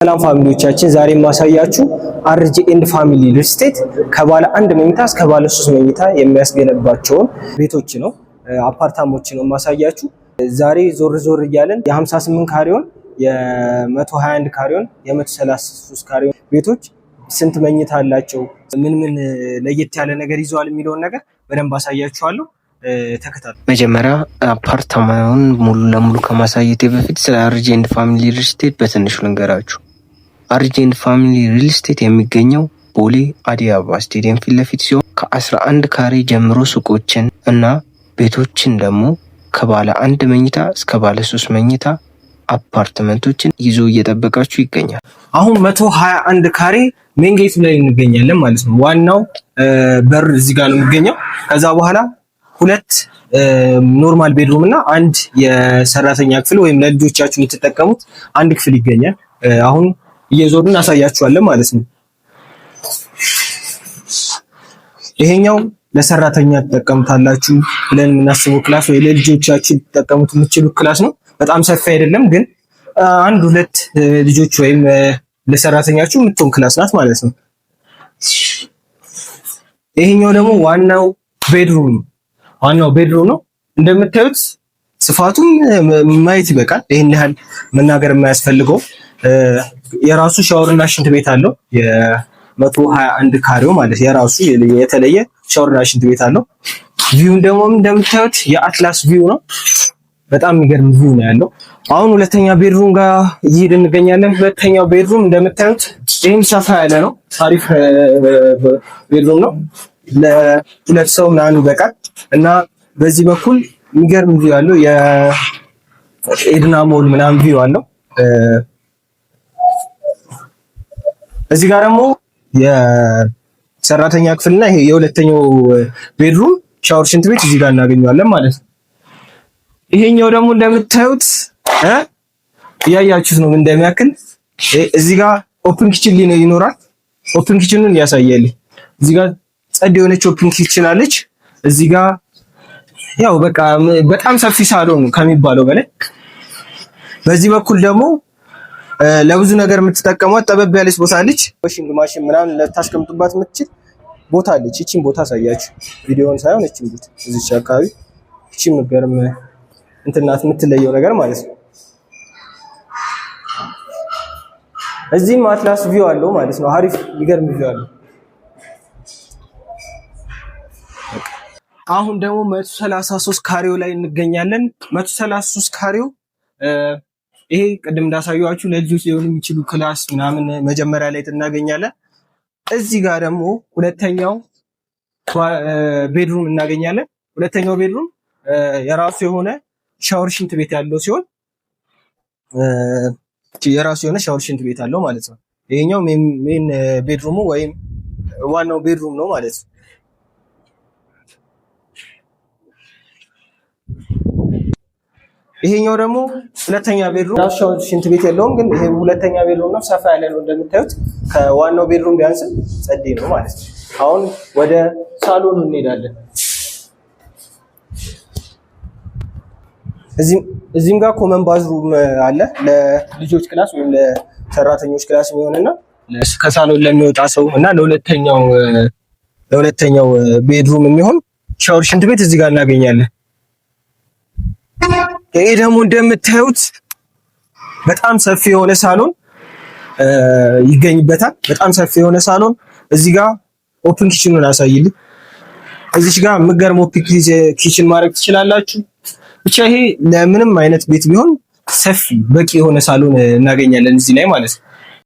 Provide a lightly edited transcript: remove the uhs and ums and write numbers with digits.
ሰላም ፋሚሊዎቻችን ዛሬ ማሳያችሁ አርጂ ኤንድ ፋሚሊ ሪል ስቴት ከባለ አንድ መኝታ እስከ ባለ 3 መኝታ የሚያስገነባቸውን ቤቶች ነው አፓርታሞች ነው ማሳያችሁ። ዛሬ ዞር ዞር እያለን የ58 ካሬውን የ121 ካሬውን የ133 ካሬውን ቤቶች ስንት መኝታ አላቸው ምን ለየት ያለ ነገር ይዘዋል የሚለውን ነገር በደንብ አሳያችኋለሁ። ተከታተሉ። መጀመሪያ አፓርታማውን ሙሉ ለሙሉ ከማሳየቴ በፊት ስለ አርጂ ኤንድ ፋሚሊ ሪል ስቴት በትንሹ ልንገራችሁ። አርጂ ኤንድ ፋሚሊ ሪል ስቴት የሚገኘው ቦሌ አዲስ አበባ ስቴዲየም ፊት ለፊት ሲሆን ከ11 ካሬ ጀምሮ ሱቆችን እና ቤቶችን ደግሞ ከባለ አንድ መኝታ እስከ ባለ 3 መኝታ አፓርትመንቶችን ይዞ እየጠበቃችሁ ይገኛል። አሁን 121 ካሬ ሜን ጌት ላይ እንገኛለን ማለት ነው። ዋናው በር እዚህ ጋር ነው የሚገኘው። ከዛ በኋላ ሁለት ኖርማል ቤድሩም እና አንድ የሰራተኛ ክፍል ወይም ለልጆቻችሁ የምትጠቀሙት አንድ ክፍል ይገኛል። አሁን እየዞርን አሳያችኋለን ማለት ነው። ይሄኛው ለሰራተኛ ተጠቀሙታላችሁ ብለን የምናስበው ክላስ ወይ ለልጆቻችሁ ተጠቀሙት የምትችሉ ክላስ ነው። በጣም ሰፊ አይደለም ግን አንድ ሁለት ልጆች ወይም ለሰራተኛችሁ የምትሆን ክላስ ናት ማለት ነው። ይሄኛው ደግሞ ዋናው ቤድሩም ነው። እንደምታዩት ስፋቱም ማየት ይበቃል። ይሄን ያህል መናገር የማያስፈልገው የራሱ ሻወርና ሽንት ቤት አለው። የ121 ካሬው ማለት የራሱ የተለየ ሻወርና ሽንት ቤት አለው። ቪውን ደግሞ እንደምታዩት የአትላስ ቪው ነው። በጣም የሚገርም ቪው ነው ያለው። አሁን ሁለተኛ ቤድሩም ጋር እየሄድን እንገኛለን። ሁለተኛው ቤድሩም እንደምታዩት ይሄም ሰፋ ያለ ነው። አሪፍ ቤድሩም ነው። ለሁለት ሰው ምናምን ይበቃል እና በዚህ በኩል የሚገርም ቪው አለው። የኤድና ሞል ምናምን ቪው አለው። እዚህ ጋር ደግሞ የሰራተኛ ክፍልና ይሄ የሁለተኛው ቤድሩም ሻወር ሽንት ቤት እዚህ ጋር እናገኘዋለን ማለት ነው። ይሄኛው ደግሞ እንደምታዩት እያያችሁት ነው እንደሚያክል። እዚህ ጋር ኦፕን ኪችን ይኖራል። ኦፕን ኪችኑን ያሳያል። እዚህ ጋር ጸድ የሆነች ኦፕን ኪችን አለች። እዚህ ጋር ያው በቃ በጣም ሰፊ ሳሎን ከሚባለው በላይ። በዚህ በኩል ደግሞ ለብዙ ነገር የምትጠቀሟት ጠበብ ያለች ቦታ አለች። ዋሺንግ ማሽን ምናምን ለታስቀምጡባት የምትችል ቦታ አለች። እቺን ቦታ አሳያችሁ ቪዲዮውን ሳይሆን እቺን ቦታ እዚች አካባቢ እቺን ምገርም እንትናት የምትለየው ነገር ማለት ነው። እዚህም አትላስ ቪው አለው ማለት ነው። አሪፍ ይገርም ቪው አለው። አሁን ደግሞ 133 ካሬው ላይ እንገኛለን። 133 ካሬው ይሄ ቅድም እንዳሳየኋችሁ ለልጆች ሊሆኑ የሚችሉ ክላስ ምናምን መጀመሪያ ላይ እናገኛለን። እዚህ ጋር ደግሞ ሁለተኛው ቤድሩም እናገኛለን። ሁለተኛው ቤድሩም የራሱ የሆነ ሻወር ሽንት ቤት ያለው ሲሆን የራሱ የሆነ ሻወር ሽንት ቤት አለው ማለት ነው። ይሄኛው ሜን ቤድሩሙ ወይም ዋናው ቤድሩም ነው ማለት ነው። ይሄኛው ደግሞ ሁለተኛ ቤድሩም ሻወር ሽንት ቤት የለውም ግን ይሄ ሁለተኛ ቤድሩም ነው። ሰፋ ያለ ነው እንደምታዩት። ከዋናው ቤድሩም ቢያንስ ጸዴ ነው ማለት ነው። አሁን ወደ ሳሎኑ እንሄዳለን። እዚህም ጋር ኮመን ባዝሩም አለ ለልጆች ክላስ ወይም ለሰራተኞች ክላስ የሚሆንና ከሳሎን ለሚወጣ ሰው እና ለሁለተኛው ቤድሩም የሚሆን ሻወር ሽንት ቤት እዚህ ጋር እናገኛለን። ይሄ ደግሞ እንደምታዩት በጣም ሰፊ የሆነ ሳሎን ይገኝበታል። በጣም ሰፊ የሆነ ሳሎን። እዚህ ጋር ኦፕን ኪችኑን አሳይልኝ። እዚች ጋር ምገርም ኦፕን ኪችን ማድረግ ትችላላችሁ። ብቻ ይሄ ለምንም አይነት ቤት ቢሆን ሰፊ በቂ የሆነ ሳሎን እናገኛለን እዚህ ላይ ማለት ነው።